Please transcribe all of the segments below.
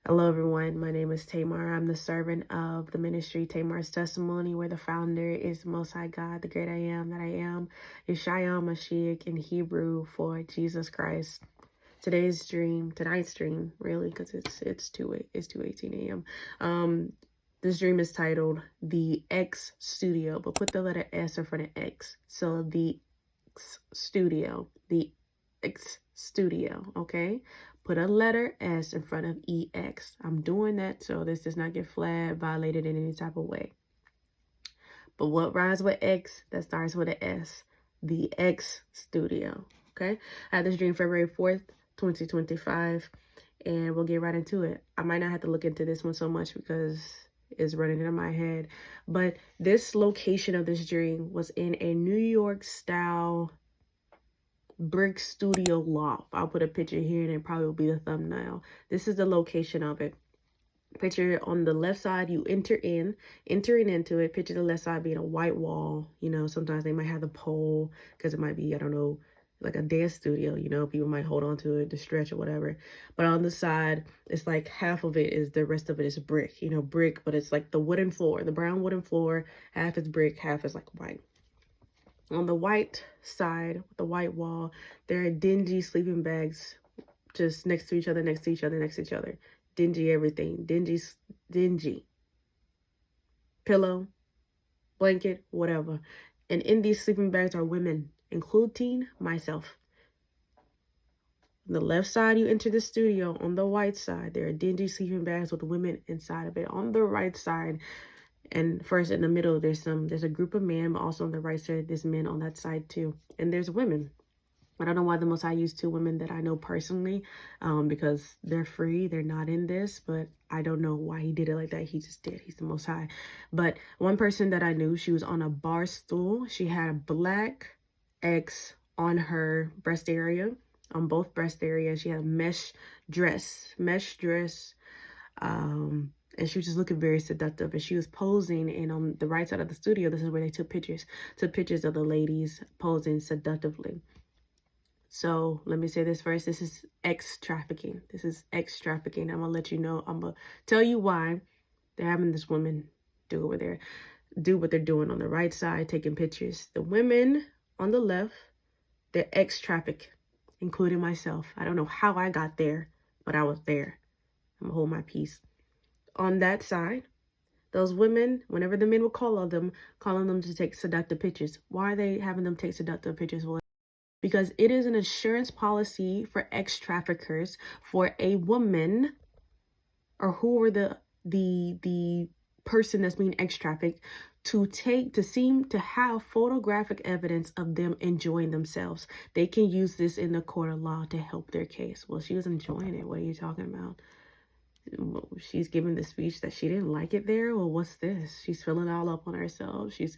Hello, everyone. My name is Tamar. I'm the servant of the ministry Tamar's Testimony, where the founder is the Most High God, the great I am that I am, Yeshayam Mashiach in Hebrew for Jesus Christ. Tonight's dream, really, because it's 2:18 a.m. This dream is titled The X Studio, but put the letter S in front of X. So the X Studio, okay? Put a letter S in front of EX. I'm doing that so this does not get flagged, violated in any type of way. But what rhymes with X that starts with an S? The X Studio, okay? I had this dream February 4th, 2025, and we'll get right into it. I might not have to look into this one so much because it's running in my head, but this location of this dream was in a New York style brick studio loft. I'll put a picture here and it probably will be the thumbnail. This is the location of it. Picture on the left side, you entering into it. Picture the left side being a white wall. You know, sometimes they might have the pole because it might be, I don't know, like a dance studio, you know, people might hold on to it to stretch or whatever. But on the side, it's like half of it is, the rest of it is brick, you know, brick, but it's like the wooden floor, the brown wooden floor, half is brick, half is like white. On the white side, with the white wall, there are dingy sleeping bags just next to each other, next to each other, next to each other. Dingy everything. Dingy. Pillow, blanket, whatever. And in these sleeping bags are women, including myself. On the left side, you enter the studio. On the white side, there are dingy sleeping bags with women inside of it. On the right side, and first in the middle, there's a group of men, but also on the right side, there's men on that side too. And there's women. I don't know why the Most High used two women that I know personally, because they're free. They're not in this, but I don't know why he did it like that. He just did. He's the Most High. But one person that I knew, she was on a bar stool. She had a black X on her breast area, on both breast areas. She had a mesh dress. And she was just looking very seductive, and she was posing, and on the right side of the studio, this is where they took pictures of the ladies posing seductively. So let me say this first. This is X trafficking. I'm gonna let you know. I'm gonna tell you why they're having this woman do what they're doing on the right side, taking pictures. The women on the left, they're X traffic, including myself. I don't know how I got there, but I was there. I'm gonna hold my peace. On that side, those women, whenever the men would call on them, calling them to take seductive pictures. Why are they having them take seductive pictures? Well, because it is an insurance policy for ex traffickers for a woman, or who are the person that's being ex trafficked, to seem to have photographic evidence of them enjoying themselves. They can use this in the court of law to help their case. Well, she was enjoying it. What are you talking about? She's giving the speech that she didn't like it there. Well, what's this? She's feeling all up on herself. She's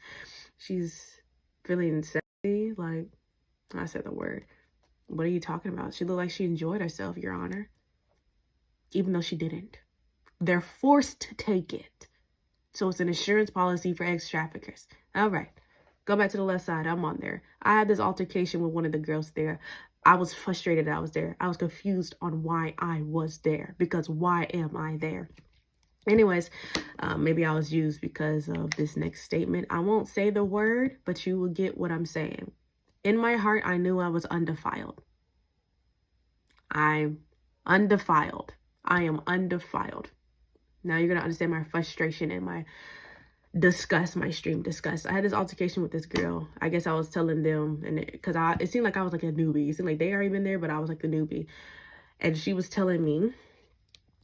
feeling sexy. Like, I said the word. What are you talking about? She looked like she enjoyed herself, Your Honor. Even though she didn't. They're forced to take it. So it's an insurance policy for ex-traffickers. All right. Go back to the left side. I'm on there. I had this altercation with one of the girls there. I was frustrated that I was there. I was confused on why I was there. Because why am I there? Anyways, maybe I was used because of this next statement. I won't say the word, but you will get what I'm saying. In my heart, I knew I was undefiled. I'm undefiled. I am undefiled. Now you're going to understand my frustration and my disgust, my stream disgust. I had this altercation with this girl. I guess I was telling them, and because it seemed like I was like a newbie. It seemed like they already been there, but I was like the newbie. And she was telling me,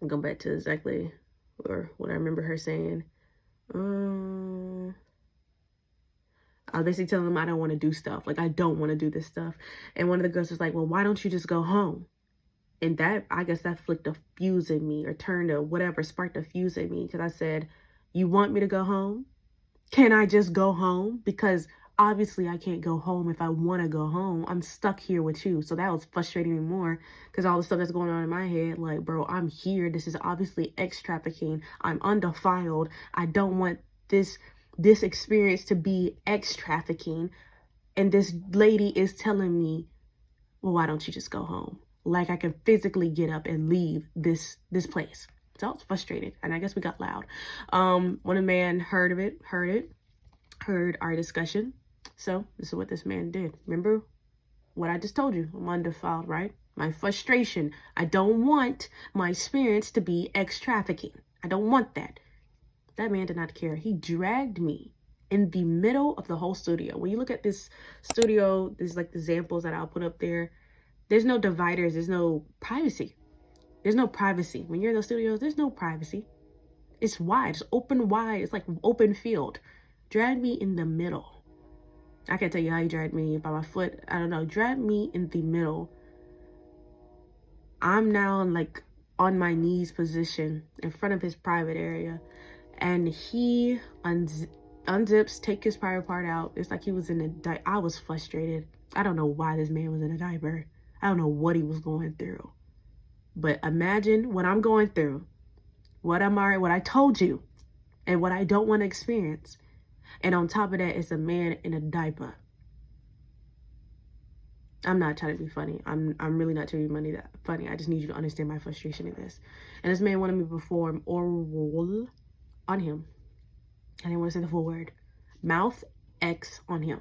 I'll go back to exactly or what I remember her saying. I was basically telling them I don't want to do stuff. Like, I don't want to do this stuff. And one of the girls was like, well, why don't you just go home? And that, I guess that flicked a fuse in me, or turned a whatever, sparked a fuse in me. Because I said, you want me to go home? Can I just go home? Because obviously I can't go home if I want to go home. I'm stuck here with you. So that was frustrating me more, because all the stuff that's going on in my head, like, bro, I'm here. This is obviously ex trafficking. I'm undefiled. I don't want this experience to be ex trafficking. And this lady is telling me, well, why don't you just go home? Like I can physically get up and leave this place. So I was frustrated, and I guess we got loud. When a man heard our discussion. So this is what this man did. Remember what I just told you? I'm undefiled, right? My frustration. I don't want my experience to be X trafficking. I don't want that. That man did not care. He dragged me in the middle of the whole studio. When you look at this studio, there's like examples that I'll put up there. There's no dividers. There's no privacy. There's no privacy. When you're in those studios, there's no privacy. It's wide. It's open wide. It's like open field. Drag me in the middle. I can't tell you how he dragged me by my foot. I don't know. Drag me in the middle. I'm now like on my knees position in front of his private area. And he unzips, take his private part out. It's like he was in a diaper. I was frustrated. I don't know why this man was in a diaper. I don't know what he was going through. But imagine what I'm going through, what I told you, and what I don't want to experience. And on top of that, it's a man in a diaper. I'm not trying to be funny. I'm really not trying to be funny. I just need you to understand my frustration in this. And this man wanted me to perform oral on him. I didn't want to say the full word. Mouth X on him.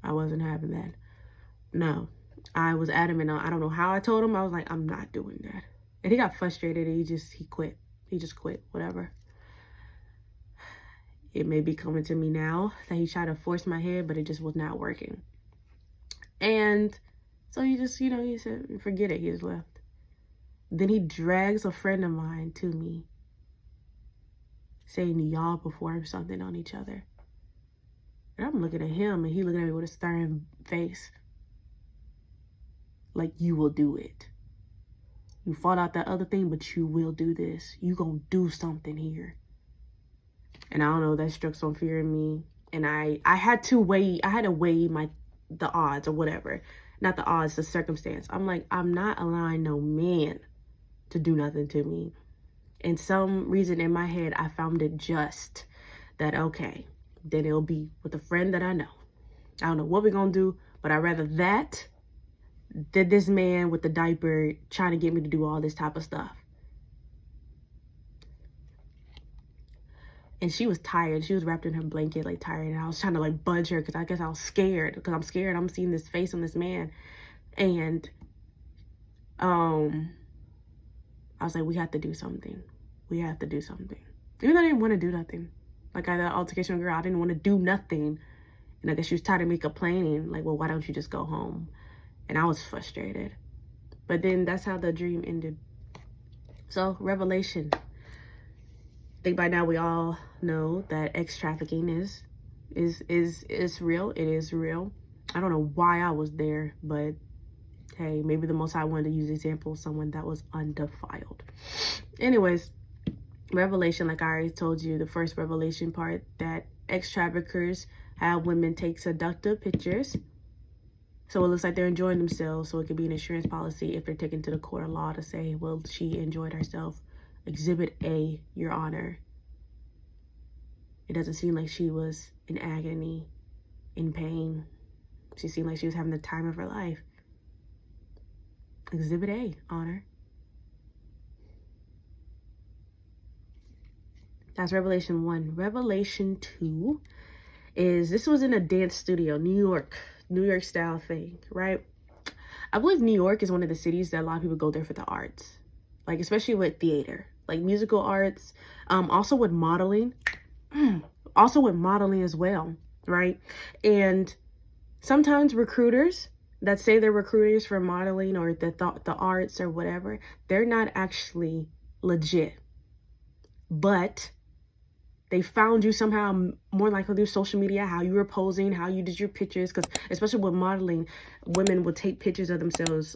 I wasn't having that. No, I was adamant. I don't know how I told him. I was like, I'm not doing that. And he got frustrated. He quit. He just quit, whatever. It may be coming to me now that he tried to force my head, but it just was not working. And so he just, he said, forget it. He just left. Then he drags a friend of mine to me, saying y'all perform something on each other. And I'm looking at him, and he looking at me with a stern face. Like, you will do it. You fought out that other thing, but you will do this. You gonna do something here. And I don't know, that struck some fear in me. And I had to weigh the odds or whatever. Not the odds, the circumstance. I'm like, I'm not allowing no man to do nothing to me. And some reason in my head, I found it just that, okay, then it'll be with a friend that I know. I don't know what we're gonna do, but I'd rather that than this man with the diaper trying to get me to do all this type of stuff. And she was tired. She was wrapped in her blanket, like tired. And I was trying to like budge her because I guess I was scared. Because I'm scared. I'm seeing this face on this man. And I was like, we have to do something. We have to do something. Even though I didn't want to do nothing. Like I had that altercation with a girl. I didn't want to do nothing. And I guess she was tired of me complaining. Like, well, why don't you just go home? And I was frustrated. But then that's how the dream ended. So, revelation. I think by now we all know that X trafficking is real. It is real. I don't know why I was there, but hey, maybe the Most High wanted to use the example of someone that was undefiled. Anyways, revelation, like I already told you, the first revelation part, that X traffickers have women take seductive pictures. So it looks like they're enjoying themselves. So it could be an insurance policy if they're taken to the court of law to say, well, she enjoyed herself. Exhibit A, Your Honor. It doesn't seem like she was in agony, in pain. She seemed like she was having the time of her life. Exhibit A, Honor. That's Revelation 1. Revelation 2 is, this was in a dance studio, New York style thing, right? I believe New York is one of the cities that a lot of people go there for the arts. Like, especially with theater, like musical arts, also with modeling as well, right? And sometimes recruiters that say they're recruiters for modeling or the arts or whatever, they're not actually legit, but they found you somehow, more likely through social media, how you were posing, how you did your pictures, because especially with modeling, women will take pictures of themselves,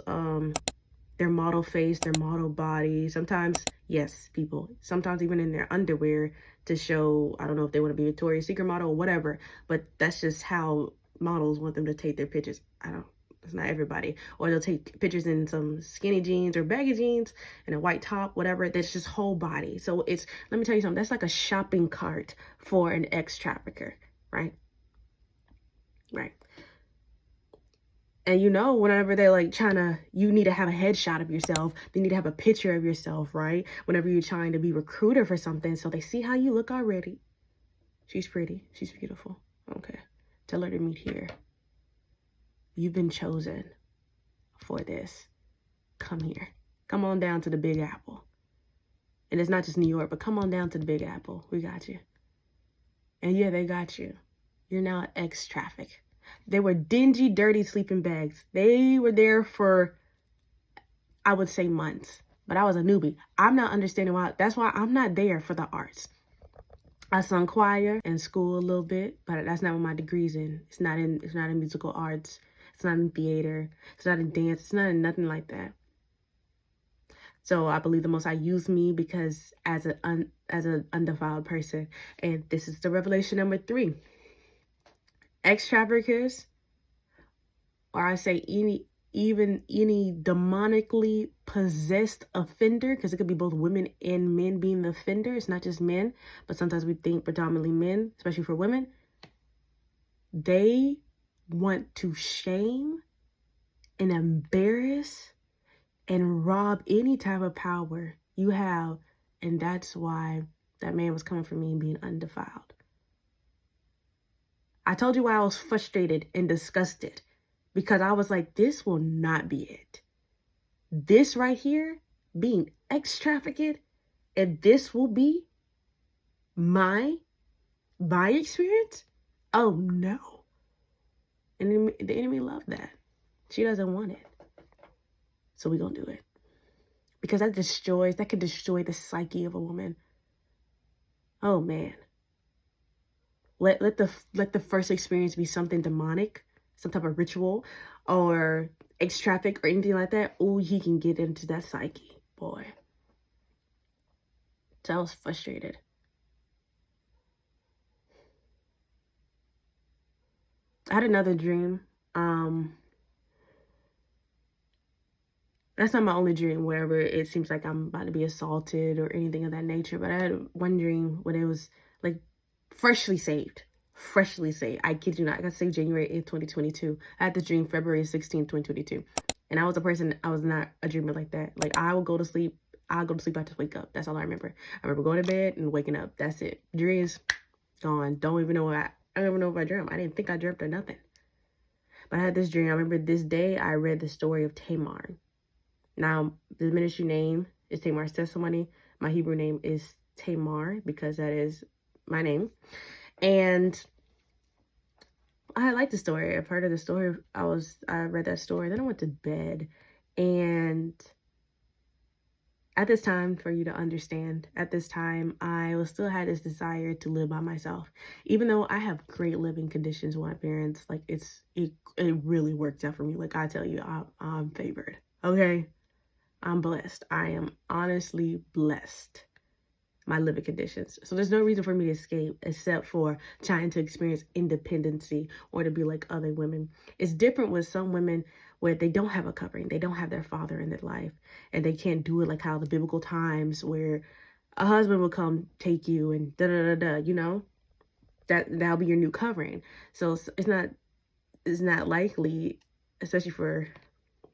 their model face, their model body. Sometimes, yes, people, sometimes even in their underwear to show, I don't know if they want to be a Victoria's Secret model or whatever, but that's just how models want them to take their pictures. It's not everybody. Or they'll take pictures in some skinny jeans or baggy jeans and a white top, whatever. That's just whole body. So it's, let me tell you something, that's like a shopping cart for an ex trafficker, right? Right. And you know, whenever they're like you need to have a headshot of yourself, they need to have a picture of yourself, right? Whenever you're trying to be recruited for something, so they see how you look already. She's pretty, she's beautiful. Okay, tell her to meet here. You've been chosen for this. Come here. Come on down to the Big Apple. And it's not just New York, but come on down to the Big Apple. We got you. And yeah, they got you. You're now ex-traffic. They were dingy, dirty sleeping bags. They were there for, I would say, months. But I was a newbie. I'm not understanding why. That's why I'm not there for the arts. I sung choir in school a little bit, but that's not what my degree's in. It's not in musical arts. It's not in theater. It's not in dance. It's not in nothing like that. So I believe the Most High used me because as an undefiled person. And this is the revelation number 3. Ex-traffickers, or I say any demonically possessed offender, because it could be both women and men being the offender. It's not just men, but sometimes we think predominantly men, especially for women. They want to shame and embarrass and rob any type of power you have. And that's why that man was coming for me being undefiled. I told you why I was frustrated and disgusted, because I was like, this will not be it. This right here, being ex-trafficked, and this will be my experience? Oh no. And the enemy loved that. She doesn't want it. So we're going to do it. Because that can destroy the psyche of a woman. Oh man. Let the first experience be something demonic, some type of ritual, or ex-traffic or anything like that. Oh, he can get into that psyche, boy. So I was frustrated. I had another dream. That's not my only dream, wherever it seems like I'm about to be assaulted or anything of that nature. But I had one dream when it was like freshly saved. I kid you not. I got saved January 8th, 2022. I had the dream February 16th, 2022. And I was not a dreamer like that. Like I would go to sleep. I just wake up. That's all I remember. I remember going to bed and waking up. That's it. Dreams gone. I don't even know if I dreamt. I didn't think I dreamt or nothing. But I had this dream. I remember this day I read the story of Tamar. Now, the ministry name is Tamar's Testimony. My Hebrew name is Tamar because that is my name. And I like the story. I've heard of the story. I read that story. Then I went to bed. And at this time, for you to understand, at this time, I still had this desire to live by myself. Even though I have great living conditions with my parents, like it really worked out for me. Like I tell you, I'm favored. Okay? I'm blessed. I am honestly blessed. My living conditions. So there's no reason for me to escape except for trying to experience independency or to be like other women. It's different with some women where they don't have a covering. They don't have their father in their life. And they can't do it like how the biblical times where a husband will come take you and da-da-da-da, you know? That'll be your new covering. So it's not likely, especially for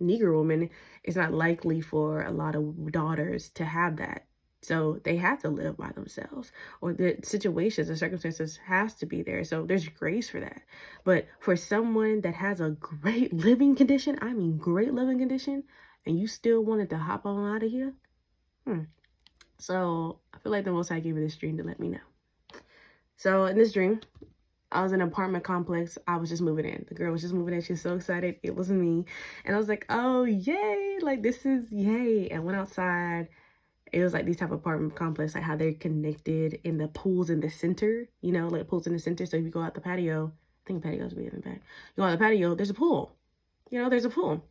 Negro women, it's not likely for a lot of daughters to have that. So they have to live by themselves, or the situations and circumstances has to be there. So there's grace for that. But for someone that has a great living condition, I mean great living condition, and you still wanted to hop on out of here? So I feel like the Most High gave me this dream to let me know. So in this dream, I was in an apartment complex. I was just moving in. The girl was just moving in. She was so excited. It was me. And I was like, oh, yay. Like, this is yay. And went outside. It was like these type of apartment complex, like how they're connected in the pools in the center, you know, like pools in the center. So if you go out the patio, I think patios be in the back. You go out the patio, there's a pool. You know, there's a pool.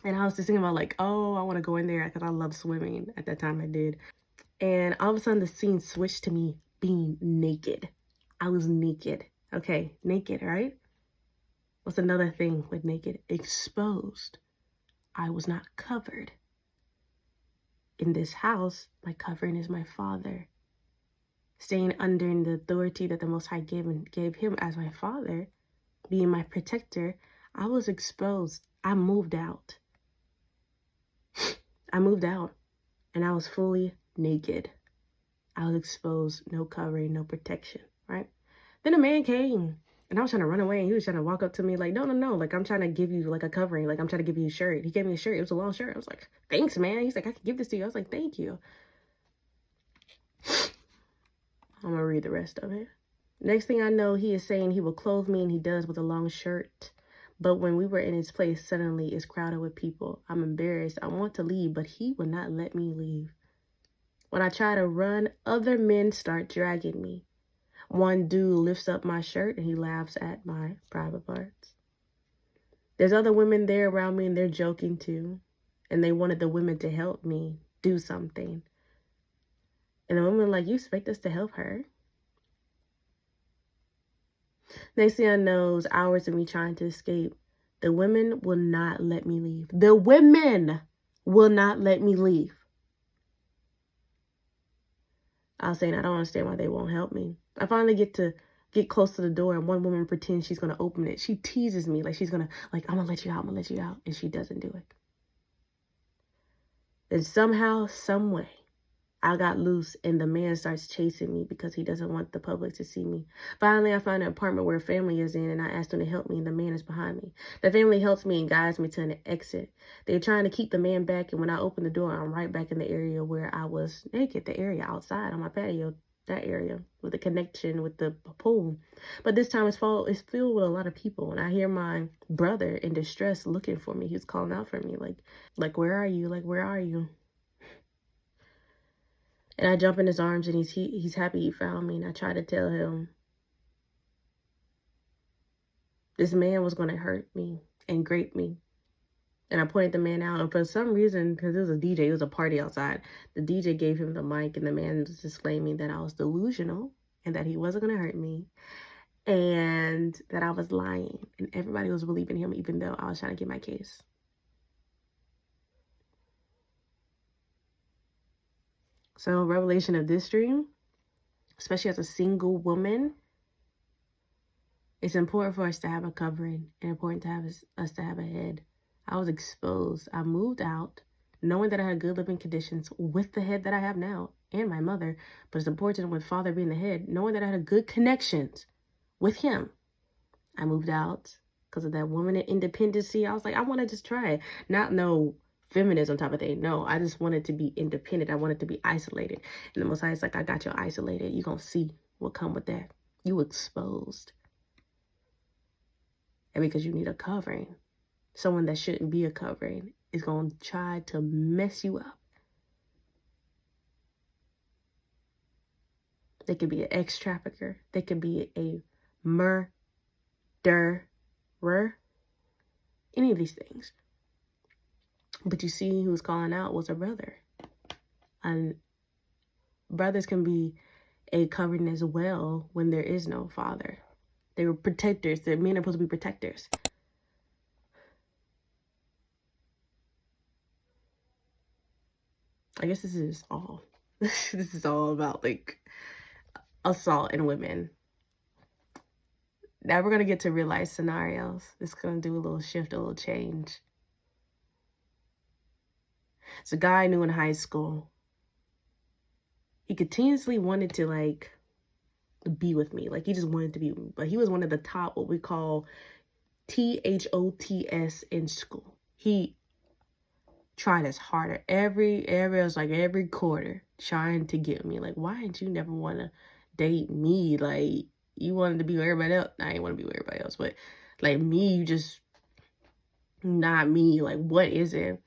And I was just thinking about like, oh, I want to go in there because I love swimming. At that time I did. And all of a sudden the scene switched to me being naked. I was naked. Okay, naked, right? What's another thing with naked? Exposed. I was not covered. In this house, my covering is my father. Staying under the authority that the Most High gave him as my father, being my protector, I was exposed. I moved out. I moved out and I was fully naked. I was exposed, no covering, no protection, right? Then a man came and I was trying to run away and he was trying to walk up to me like, no, no, no. Like, I'm trying to give you like a covering. Like, I'm trying to give you a shirt. He gave me a shirt. It was a long shirt. I was like, thanks, man. He's like, I can give this to you. I was like, thank you. I'm going to read the rest of it. Next thing I know, he is saying he will clothe me, and he does with a long shirt. But when we were in his place, suddenly it's crowded with people. I'm embarrassed. I want to leave, but he would not let me leave. When I try to run, other men start dragging me. One dude lifts up my shirt and he laughs at my private parts. There's other women there around me and they're joking too. And they wanted the women to help me do something. And the women were like, you expect us to help her? Next thing I know is hours of me trying to escape. The women will not let me leave. The women will not let me leave. I was saying I don't understand why they won't help me. I finally get close to the door and one woman pretends she's going to open it. She teases me like she's going to, like, I'm going to let you out, I'm going to let you out. And she doesn't do it. Then somehow, some way, I got loose and the man starts chasing me because he doesn't want the public to see me. Finally, I find an apartment where a family is in and I ask them to help me and the man is behind me. The family helps me and guides me to an exit. They're trying to keep the man back, and when I open the door, I'm right back in the area where I was naked, the area outside on my patio, that area with the connection with the pool. But this time it's filled with a lot of people, and I hear my brother in distress looking for me. He's calling out for me like, where are you? Like, where are you? And I jump in his arms and he's happy he found me. And I try to tell him this man was going to hurt me and grape me. And I pointed the man out. And for some reason, because it was a DJ, it was a party outside, the DJ gave him the mic and the man was disclaiming that I was delusional and that he wasn't going to hurt me and that I was lying. And everybody was believing him even though I was trying to get my case. So revelation of this dream, especially as a single woman, it's important for us to have a covering and important to have us to have a head. I was exposed. I moved out knowing that I had good living conditions with the head that I have now and my mother. But it's important with father being the head, knowing that I had good connections with him. I moved out because of that woman in independency. I was like, I want to just try it. Not no feminism type of thing. No, I just wanted to be independent. I wanted to be isolated. And the Most High is like, I got you isolated. You're going to see what come with that. You exposed. And because you need a covering, someone that shouldn't be a covering is going to try to mess you up. They could be an ex-trafficker. They could be a murderer. Any of these things. But you see who's calling out was a brother. And brothers can be a covering as well when there is no father. They were protectors. The men are supposed to be protectors. I guess this is all. This is all about like assault in women. Now we're going to get to real life scenarios. It's going to do a little shift, a little change. It's a guy I knew in high school. He continuously wanted to like be with me. Like he just wanted to be, but he was one of the top, what we call THOTS in school. He tried as harder every quarter trying to get me. Like, why didn't you never want to date me? Like, you wanted to be with everybody else. I ain't want to be with everybody else, but like me, you just not me. Like, what is it?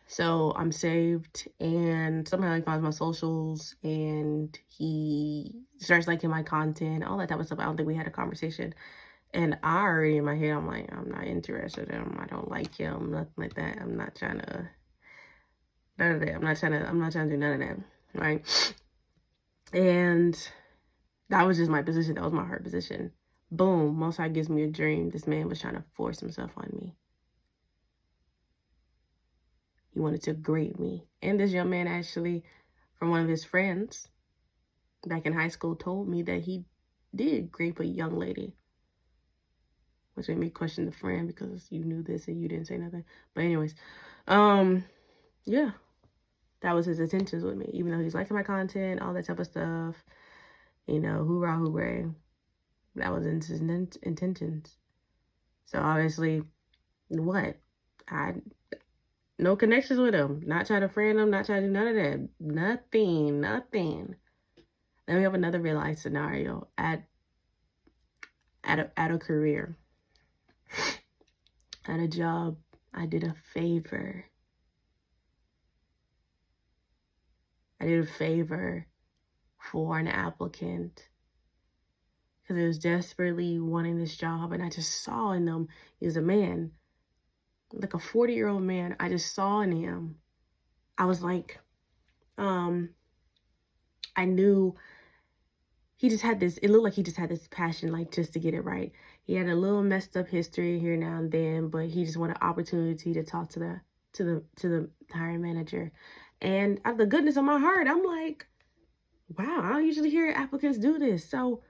So I'm saved, and somehow he finds my socials, and he starts liking my content, all that type of stuff. I don't think we had a conversation. And I already in my head, I'm like, I'm not interested in him. I don't like him, nothing like that. I'm not trying to, none of that. I'm not trying to do none of that, right? And that was just my position. That was my heart position. Boom, Most High gives me a dream. This man was trying to force himself on me. He wanted to grade me. And this young man actually, from one of his friends back in high school, told me that he did grape a young lady. which made me question the friend because you knew this and you didn't say nothing. But anyways, yeah, that was his intentions with me. Even though he's liking my content, all that type of stuff, you know, hoorah, hooray. That was his intentions. So obviously, what? I no connections with him. Not trying to friend him. Not trying to do none of that. Nothing. Then we have another real life scenario at a career, at a job. I did a favor. For an applicant because he was desperately wanting this job, and I just saw in him, he was a man, like a 40-year-old man. I just saw in him, I was like, I knew he just had this, it looked like he just had this passion, like just to get it right. He had a little messed up history here now and then, but he just wanted opportunity to talk to the hiring manager. And out of the goodness of my heart, I'm like, wow, I don't usually hear applicants do this. So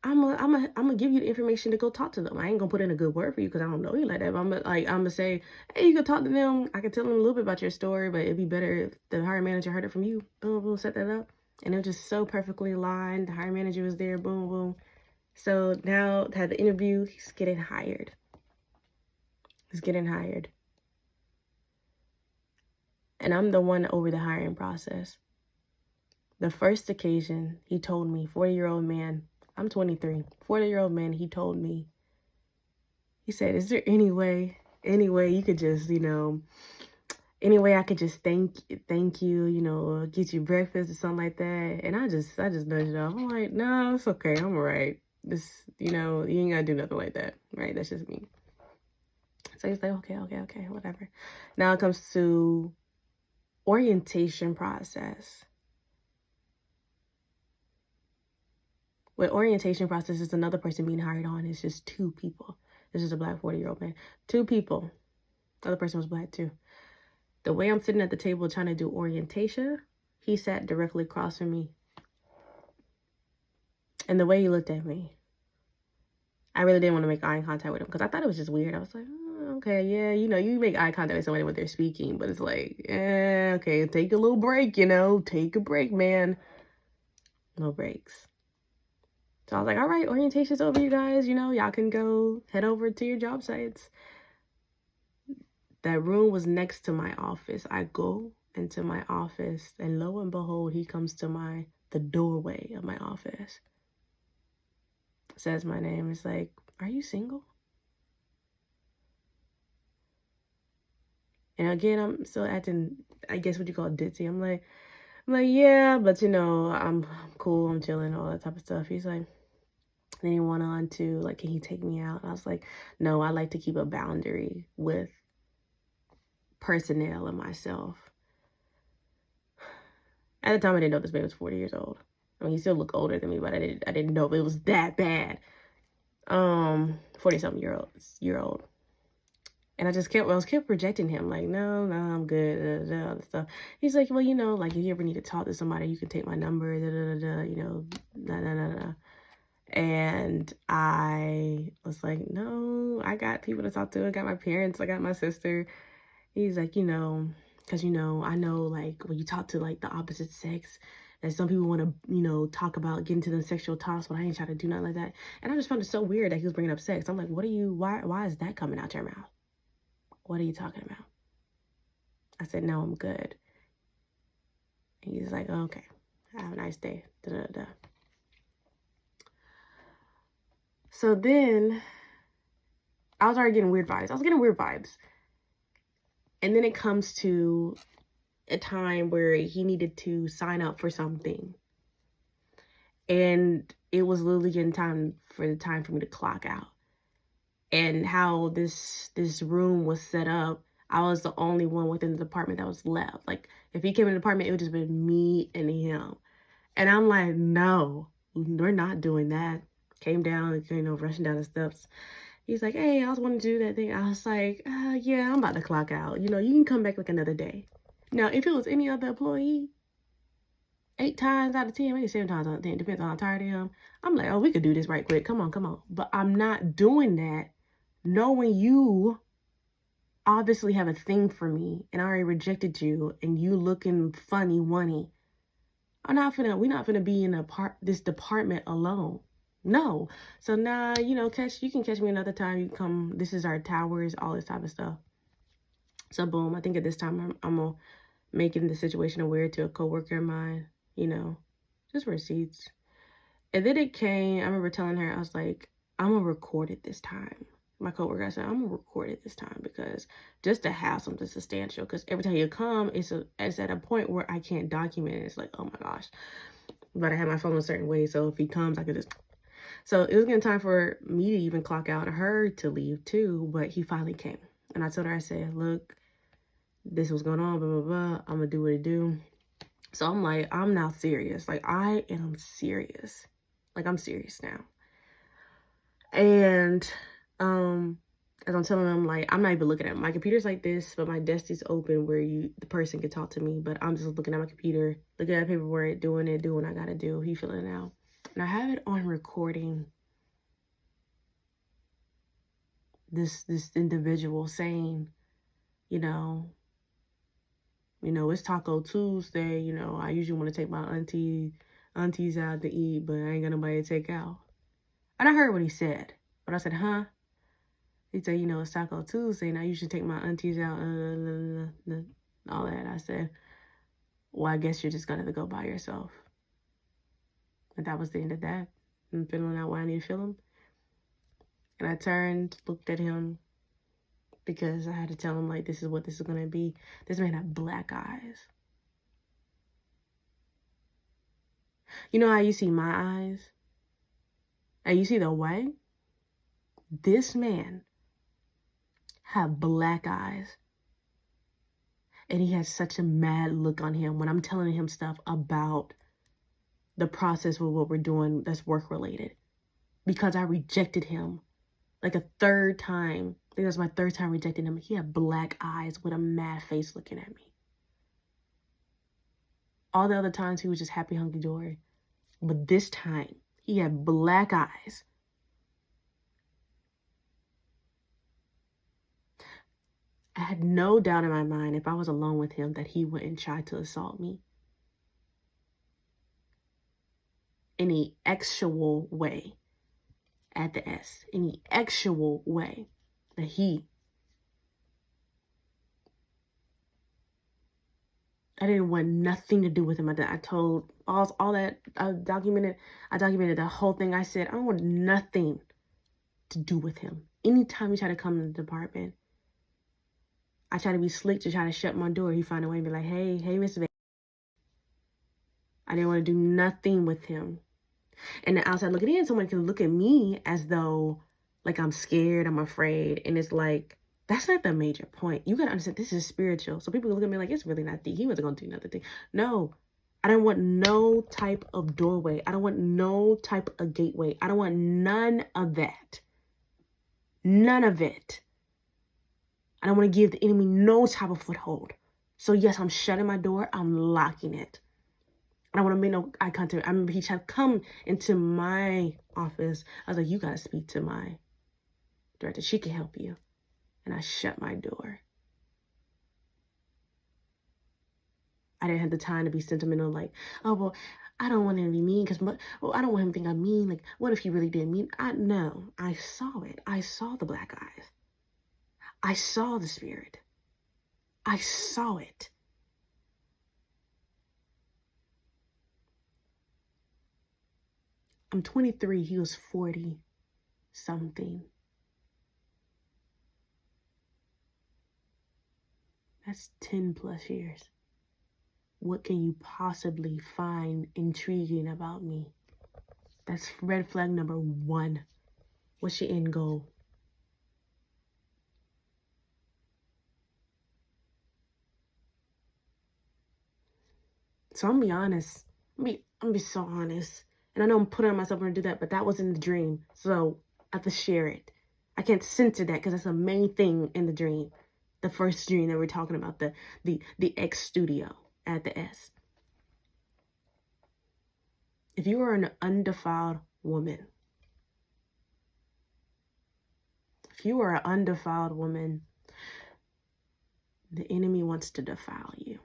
I'm gonna give you the information to go talk to them. I ain't gonna put in a good word for you because I don't know you like that. But I'm gonna say, hey, you can talk to them. I can tell them a little bit about your story, but it'd be better if the hiring manager heard it from you. Boom, boom, set that up. And it was just so perfectly aligned. The hiring manager was there. Boom, boom. So now had the interview. He's getting hired. And I'm the one over the hiring process. The first occasion, he told me, 40-year-old man, I'm 23, 40-year-old man, he told me, he said, is there any way you could just, any way I could just thank you, get you breakfast or something like that? And I just nudged it off. I'm like, no, it's okay. I'm all right. This, you ain't gotta do nothing like that, right? That's just me. So he's like, okay, whatever. Now it comes to orientation process. With orientation process, is another person being hired on. It's just two people. This is a black 40-year-old man. Two people. The other person was black too. The way I'm sitting at the table trying to do orientation, he sat directly across from me. And the way he looked at me, I really didn't want to make eye contact with him because I thought it was just weird. I was like, oh, okay, yeah, you make eye contact with somebody when they're speaking, but it's like, okay, take a little break, take a break, man. No breaks. So I was like, all right, orientation's over, you guys. Y'all can go head over to your job sites. That room was next to my office. I go into my office, and lo and behold, he comes to the doorway of my office. Says my name. It's like, are you single? And again, I'm still acting, I guess what you call ditzy. I'm like, yeah, but I'm cool. I'm chilling, all that type of stuff. He's like, then he went on to like, can you take me out? And I was like, no, I like to keep a boundary with personnel and myself. At the time, I didn't know this man was 40 years old. I mean, he still looked older than me, but I didn't know it was that bad. 40-something year old. And I was kept rejecting him, like, no, I'm good, all this stuff. He's like, well, like, if you ever need to talk to somebody, you can take my number, nah. And I was like, no, I got people to talk to. I got my parents, I got my sister. He's like, because, I know, like, when you talk to, like, the opposite sex, and some people want to, talk about getting to them sexual talks, but I ain't trying to do nothing like that. And I just found it so weird that he was bringing up sex. I'm like, why is that coming out your mouth? What are you talking about? I said, no, I'm good. And he's like, oh, okay, have a nice day. Da-da-da. So then I was already getting weird vibes. And then it comes to a time where he needed to sign up for something. And it was literally getting time for me to clock out. And how this room was set up, I was the only one within the department that was left. Like, if he came in the department, it would just be me and him. And I'm like, no, we're not doing that. Came down, rushing down the steps. He's like, hey, I was wanting to do that thing. I was like, yeah, I'm about to clock out. You can come back like another day. Now, if it was any other employee, 8 times out of 10, maybe 7 times out of 10, depends on how tired I am. I'm like, oh, we could do this right quick. Come on. But I'm not doing that knowing you obviously have a thing for me and I already rejected you and you looking funny wunny. We're not gonna be in this department alone. No. So now, you can catch me another time. You come, this is our towers, all this type of stuff. So boom, I think at this time I'm gonna make it in the situation aware to a coworker of mine, just receipts. And then it came, I remember telling her, I was like, I'm gonna record it this time. My coworker, I said, I'm gonna record it this time because just to have something substantial, because every time you come, it's at a point where I can't document it. It's like, oh my gosh. But I have my phone a certain way, so if he comes, I could just. So it was getting time for me to even clock out, her to leave too, but he finally came. And I told her, I said, look, this was going on, blah, blah, blah. I'm gonna do what it do. So I'm like, I'm now serious. Like, I am serious. Like, I'm serious now. And as I'm telling them, like, I'm not even looking at my computer's like this, but my desk is open where the person can talk to me. But I'm just looking at my computer, looking at paperwork, doing what I gotta do. He filling it out. And I have it on recording. This individual saying, it's Taco Tuesday. I usually want to take my aunties out to eat, but I ain't got nobody to take out. And I heard what he said, but I said, huh? He said, it's Taco Tuesday, and I usually take my aunties out, all that. I said, well, I guess you're just gonna have to go by yourself. And that was the end of that. I'm filling out what I need to fill him. And I turned, looked at him, because I had to tell him, like, this is what this is gonna be. This man had black eyes. You know how you see my eyes? And you see the white? This man had black eyes. And he has such a mad look on him when I'm telling him stuff about the process with what we're doing that's work related. Because I rejected him like a third time. I think that was my third time rejecting him. He had black eyes with a mad face looking at me. All the other times he was just happy hunky dory. But this time he had black eyes. I had no doubt in my mind if I was alone with him that he wouldn't try to assault me. Any actual way at the S. Any actual way that I didn't want nothing to do with him. I told all that, I documented the whole thing. I said, I don't want nothing to do with him. Anytime he tried to come in the department, I try to be slick to try to shut my door. He find a way and be like, hey, Mr. I didn't want to do nothing with him. And the outside looking in, someone can look at me as though, like, I'm scared, I'm afraid. And it's like, that's not the major point. You got to understand, this is spiritual. So people look at me like, it's really not deep. He wasn't going to do nothing. No, I don't want no type of doorway. I don't want no type of gateway. I don't want none of that. None of it. I don't want to give the enemy no type of foothold. So yes, I'm shutting my door. I'm locking it. I don't want to make no eye contact. I remember he tried to come into my office. I was like, you got to speak to my director. She can help you. And I shut my door. I didn't have the time to be sentimental, like, oh, well, I don't want him to be mean because, I don't want him to think I'm mean. Like, what if he really did mean? No, I saw it. I saw the black eyes. I saw the spirit. I saw it. I'm 23. He was 40 something. That's 10 plus years. What can you possibly find intriguing about me? That's red flag number 1. What's your end goal? So I'm gonna be honest. I'm gonna be so honest. And I know I'm putting myself on to do that, but that wasn't the dream. So I have to share it. I can't censor that because that's the main thing in the dream. The first dream that we're talking about, the X studio at the S. If you are an undefiled woman, If you are an undefiled woman, the enemy wants to defile you.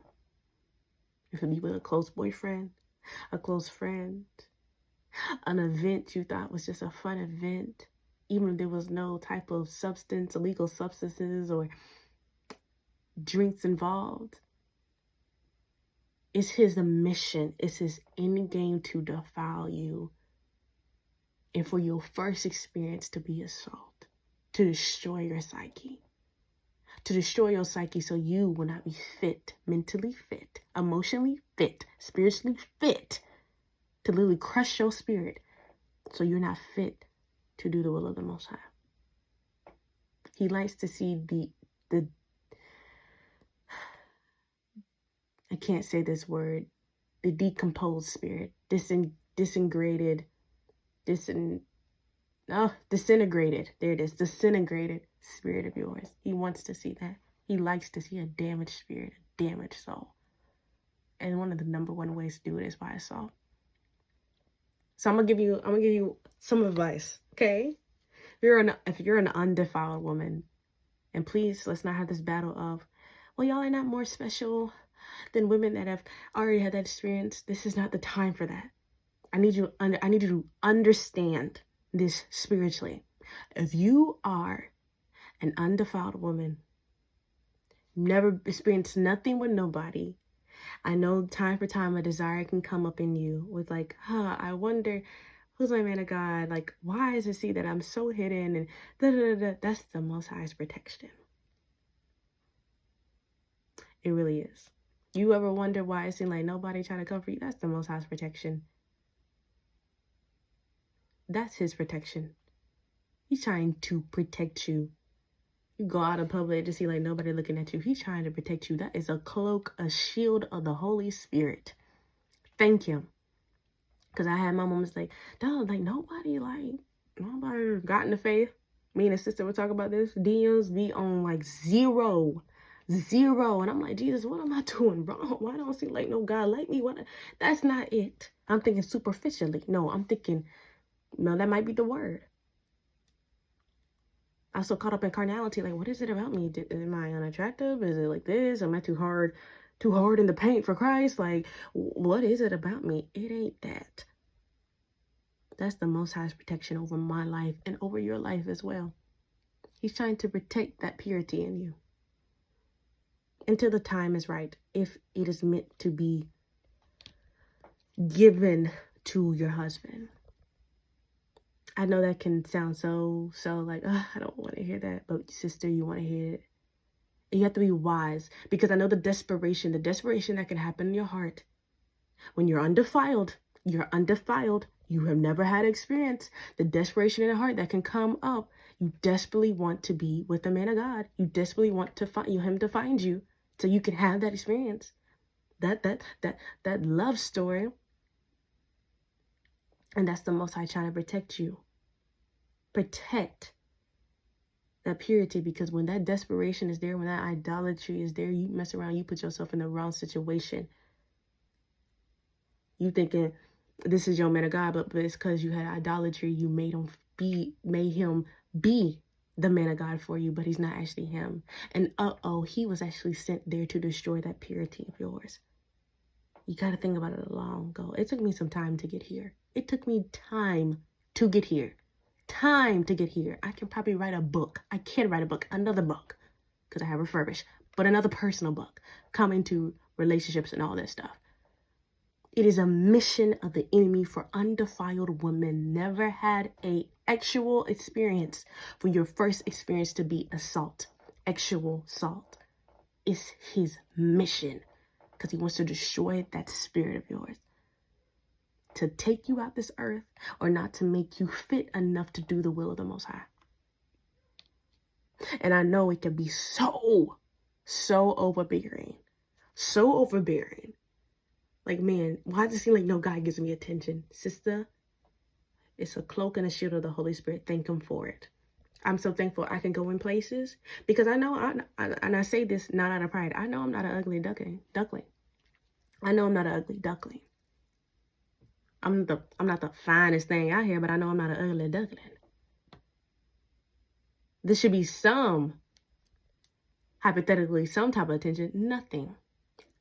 If it be with a close boyfriend, a close friend, an event you thought was just a fun event, even if there was no type of substance, illegal substances or drinks involved. It's his mission, it's his end game to defile you and for your first experience to be assault, to destroy your psyche. To destroy your psyche so you will not be fit, mentally fit, emotionally fit, spiritually fit, to literally crush your spirit so you're not fit to do the will of the Most High. He likes to see the I can't say this word, the decomposed spirit, disintegrated, disintegrated, there it is, disintegrated spirit of yours. He wants to see that. He likes to see a damaged spirit, a damaged soul. And one of the number one ways to do it is by assault. So I'm gonna give you some advice, okay? If you're an undefiled woman, and please let's not have this battle of, well, y'all are not more special than women that have already had that experience. This is not the time for that. I need you to understand this spiritually. If you are an undefiled woman, never experienced nothing with nobody, I know time for time a desire can come up in you with like, I wonder who's my man of God? Like, why is it see that I'm so hidden and da-da-da-da? That's the Most High's protection. It really is. You ever wonder why it seems like nobody trying to come for you? That's the Most High's protection. That's his protection. He's trying to protect you. You go out in public to see like nobody looking at you. He's trying to protect you. That is a cloak, a shield of the Holy Spirit. Thank him. Because I had my moments like, dog, nobody got in the faith. Me and a sister would talk about this. DMs be on like zero. And I'm like, Jesus, what am I doing wrong? Why don't I see like no God like me? That's not it. I'm thinking superficially. No, I'm thinking, no, that might be the word. I'm so caught up in carnality. Like, what is it about me? Am I unattractive? Is it like this? Am I too hard in the paint for Christ? Like, what is it about me? It ain't that. That's the Most High's protection over my life and over your life as well. He's trying to protect that purity in you until the time is right, if it is meant to be given to your husband. I know that can sound so like, I don't want to hear that, but sister, you want to hear it. And you have to be wise, because I know the desperation that can happen in your heart when you're undefiled. You have never had experience. The desperation in the heart that can come up. You desperately want to be with the man of God. You desperately want to find him to find you so you can have that experience. That love story. And that's the Most High trying to protect you. Protect that purity, because when that desperation is there, when that idolatry is there, you mess around, you put yourself in the wrong situation. You thinking this is your man of God, but it's because you had idolatry. You made him be the man of God for you, but he's not actually him. And he was actually sent there to destroy that purity of yours. You got to think about it long ago. It took me some time to get here. It took me time to get here. I can probably write a book. I can write a book, another book, because I have refurbished, but another personal book coming to relationships and all that stuff. It is a mission of the enemy for undefiled women. Never had a actual experience for your first experience to be assault. Actual assault. It's his mission, because he wants to destroy that spirit of yours. To take you out this earth, or not to make you fit enough to do the will of the Most High. And I know it can be so overbearing. Like, man, why does it seem like no God gives me attention? Sister, it's a cloak and a shield of the Holy Spirit. Thank him for it. I'm so thankful I can go in places, because I know, and I say this not out of pride, I know I'm not an ugly duckling. I know I'm not an ugly duckling. I'm not the finest thing out here, but I know I'm not an ugly duckling. This should be some, hypothetically, some type of attention. Nothing.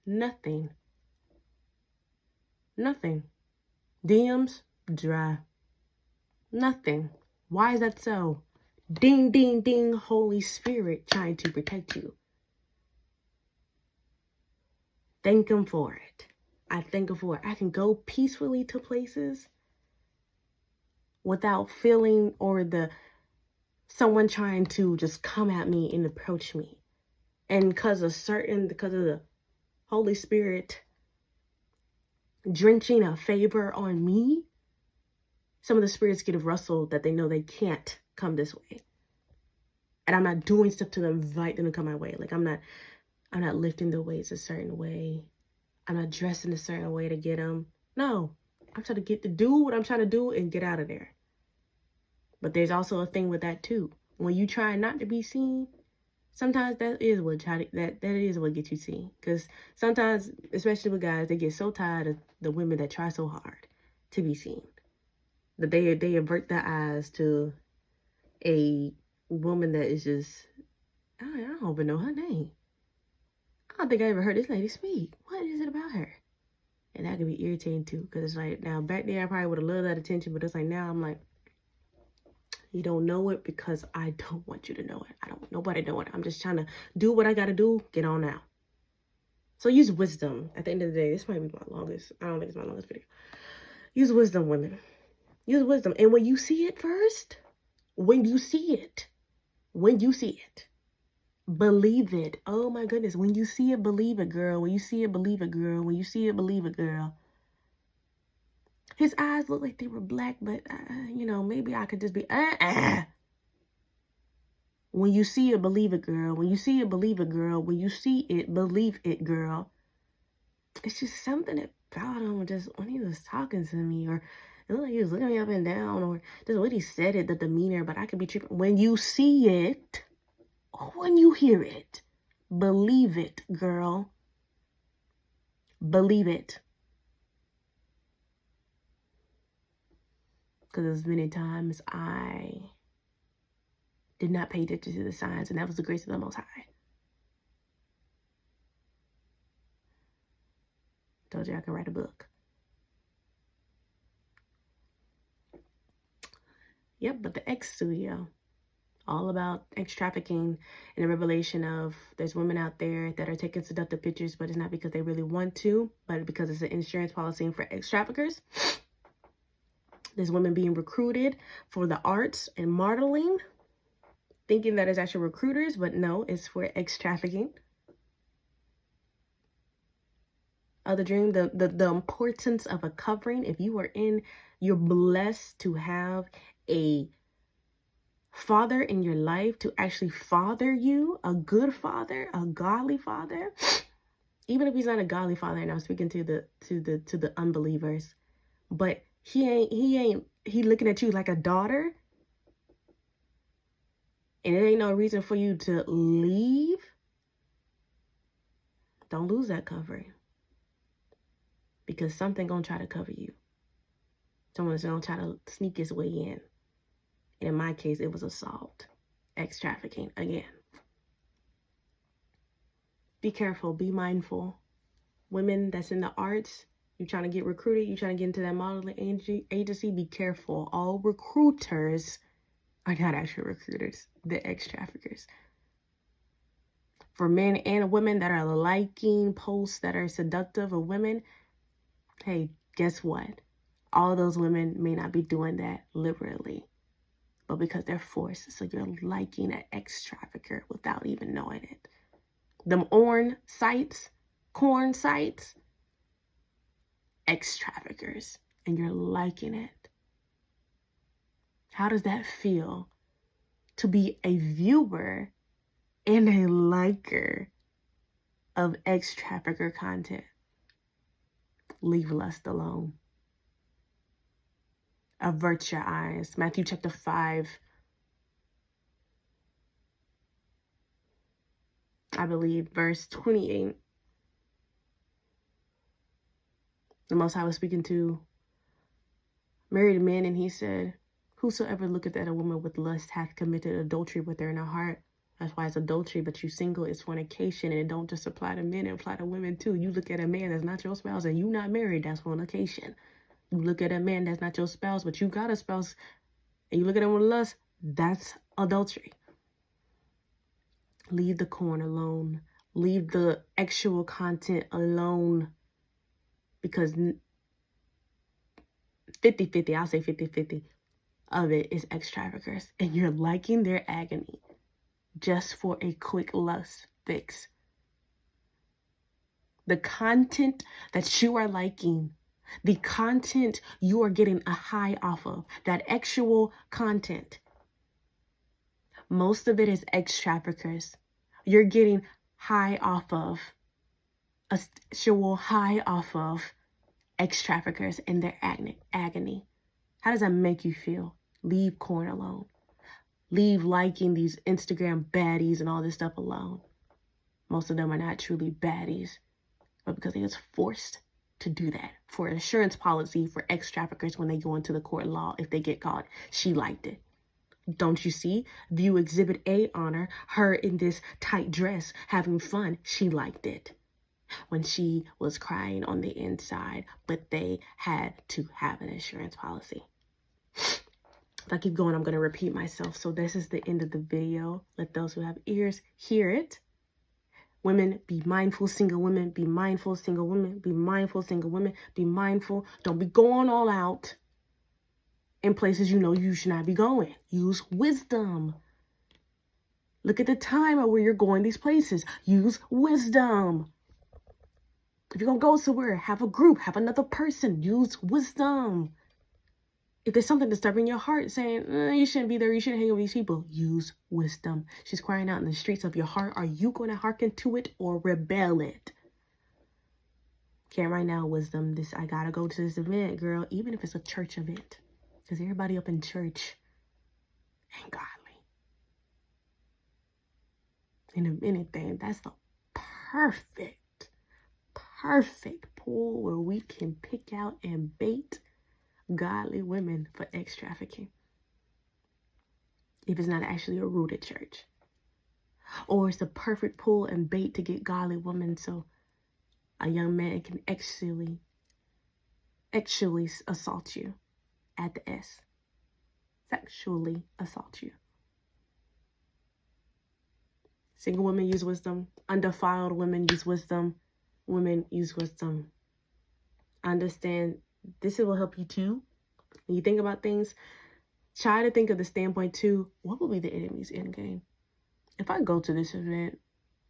Nothing. Nothing. DMs, dry. Nothing. Why is that so? Ding, ding, ding, Holy Spirit trying to protect you. Thank Him for it. I thank Him for it. I can go peacefully to places without feeling or someone trying to just come at me and approach me. And because of the Holy Spirit drenching a favor on me, some of the spirits get rustled that they know they can't come this way. And I'm not doing stuff to invite them to come my way. Like I'm not lifting the weights a certain way. I'm not dressing a certain way to get them. No, I'm trying to get to do what I'm trying to do and get out of there. But there's also a thing with that too. When you try not to be seen, sometimes that is what gets you seen. Because sometimes, especially with guys, they get so tired of the women that try so hard to be seen that they avert their eyes to a woman that is just, I don't even know her name. I don't think I ever heard this lady speak. What is it about her? And that can be irritating too, because it's like, now back there I probably would have loved that attention, but it's like now I'm like, you don't know it because I don't want you to know it. I don't want nobody to know it. I'm just trying to do what I got to do. Get on now. So use wisdom. At the end of the day, this might be my longest. I don't think it's my longest video. Use wisdom, women. Use wisdom. And when you see it first, when you see it, believe it. Oh my goodness. When you see it, believe it, girl. When you see it, believe it, girl. When you see it, believe it, girl. His eyes look like they were black, but, maybe I could just be, When you see it, believe it, girl. When you see it, believe it, girl. When you see it, believe it, girl. It's just something about him just when he was talking to me, or it looked like he was looking me up and down, or just what he said it, the demeanor, but I could be tripping. When you see it, or when you hear it, believe it, girl. Believe it. Because as many times I did not pay attention to the signs, and that was the grace of the Most High. Told you I could write a book. Yep, but the X studio, all about X trafficking and the revelation of there's women out there that are taking seductive pictures, but it's not because they really want to, but because it's an insurance policy for X traffickers. There's women being recruited for the arts and modeling, thinking that it's actually recruiters, but no, it's for X trafficking. Other dream, the importance of a covering. If you are you're blessed to have a father in your life to actually father you, a good father, a godly father. Even if he's not a godly father, and I'm speaking to the unbelievers, but he looking at you like a daughter, and it ain't no reason for you to leave. Don't lose that covering, because something gonna try to cover you. Someone's gonna try to sneak his way in. And in my case, it was assault, X trafficking again. Be careful, be mindful. Women that's in the arts, you're trying to get recruited, you're trying to get into that modeling agency, be careful. All recruiters are not actual recruiters. They're X traffickers. For men and women that are liking posts that are seductive of women, hey, guess what? All those women may not be doing that liberally, but because they're forced. So you're liking an X trafficker without even knowing it. Them corn sites, X traffickers, and you're liking it. How does that feel to be a viewer and a liker of X trafficker content? Leave lust alone. Avert your eyes. Matthew chapter 5. I believe verse 28. The Most High was speaking to married men, and he said, Whosoever looketh at a woman with lust hath committed adultery with her in her heart. That's why it's adultery, but you single, it's fornication, and it don't just apply to men, it apply to women too. You look at a man that's not your spouse and you not married, that's fornication. You look at a man that's not your spouse, but you got a spouse, and you look at him with lust, that's adultery. Leave the corn alone. Leave the actual content alone. Because 50-50, I'll say 50-50 of it is ex traffickers. And you're liking their agony just for a quick lust fix. The content that you are liking, the content you are getting a high off of, that actual content, most of it is ex traffickers. You're getting high off of, ex traffickers and their agony. How does that make you feel? Leave corn alone. Leave liking these Instagram baddies and all this stuff alone. Most of them are not truly baddies, but because they was forced to do that for insurance policy for ex traffickers when they go into the court of law. If they get caught, she liked it. Don't you see? View Exhibit A on her in this tight dress, having fun. She liked it. When she was crying on the inside, but they had to have an insurance policy. If I keep going, I'm going to repeat myself. So this is the end of the video. Let those who have ears hear it. Women, be mindful. Single women, be mindful. Single women, be mindful. Single women, be mindful. Don't be going all out in places you know you should not be going. Use wisdom. Look at the time of where you're going these places. Use wisdom. If you're going to go somewhere, have a group, have another person. Use wisdom. If there's something disturbing your heart saying, you shouldn't be there, you shouldn't hang with these people, use wisdom. She's crying out in the streets of your heart. Are you going to hearken to it or rebel it? Can't right now, wisdom. I got to go to this event, girl, even if it's a church event. Because everybody up in church ain't godly. And if anything, that's the perfect pool where we can pick out and bait godly women for ex trafficking. If it's not actually a rooted church. Or it's the perfect pool and bait to get godly women so a young man can actually assault you at the S. Sexually assault you. Single women use wisdom. Undefiled women use wisdom. Women use wisdom. Understand this will help you too. When you think about things, try to think of the standpoint too. What will be the enemy's end game? If I go to this event,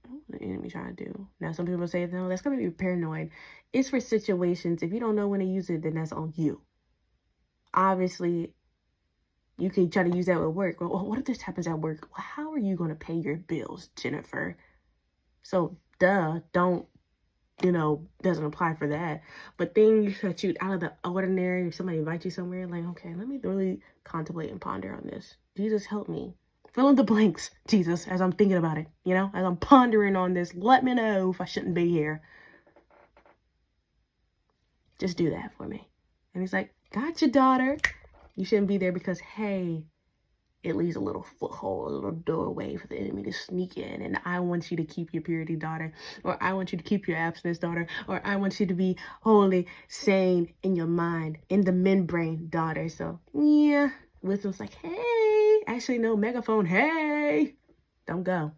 what the enemy trying to do? Now, some people say, no, that's going to be paranoid. It's for situations. If you don't know when to use it, then that's on you. Obviously, you can try to use that at work. Well, what if this happens at work? Well, how are you going to pay your bills, Jennifer? So, don't, doesn't apply for that. But things that you out of the ordinary, if somebody invites you somewhere, like, okay, let me really contemplate and ponder on this. Jesus, help me. Fill in the blanks, Jesus, as I'm thinking about it, as I'm pondering on this. Let me know if I shouldn't be here. Just do that for me. And he's like, gotcha, daughter. You shouldn't be there because, hey, it leaves a little foothold, a little doorway for the enemy to sneak in. And I want you to keep your purity, daughter. Or I want you to keep your abstinence, daughter. Or I want you to be holy, sane in your mind, in the membrane, daughter. So, yeah, wisdom's like, hey, actually, no, megaphone, hey, don't go.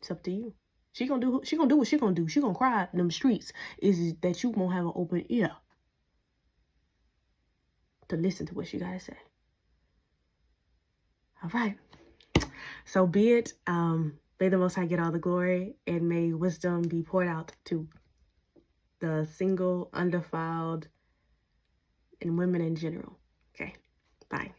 It's up to you. She gonna do what she gonna do. She gonna cry in them streets. Is that you won't have an open ear to listen to what she gotta say. All right. So be it. May the Most High get all the glory, and may wisdom be poured out to the single, undefiled, and women in general. Okay. Bye.